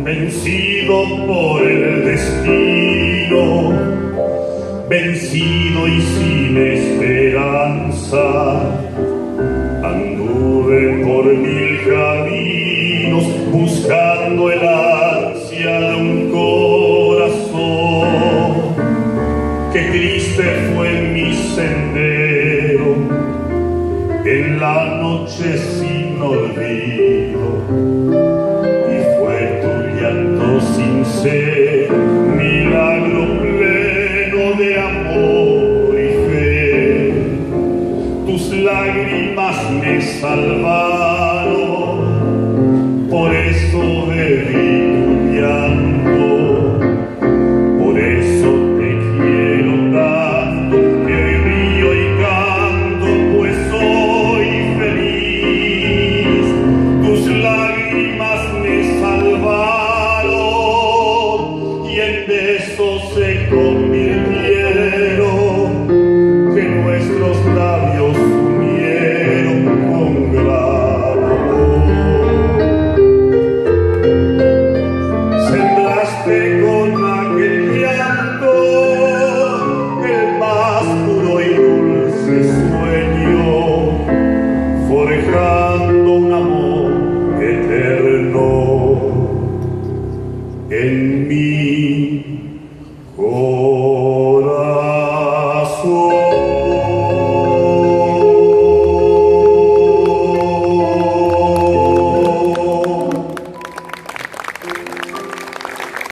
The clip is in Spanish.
vencido por el destino, vencido y sin esperanza, anduve por mil caminos buscando el ansia de un corazón. Qué triste fue mi sendero en la noche sin olvido, y fue tu llanto sincero, milagro pleno de amor y fe. Tus lágrimas me salvaron, por eso bebí tu llanto, por eso te quiero tanto, que hoy río y canto, pues soy feliz. Tus lágrimas me salvaron y en besos se convirtieron, que nuestros labios unieron con gran amor. Sembraste con aquel llanto el más puro y dulce sueño, forjando un amor eterno en mi corazón.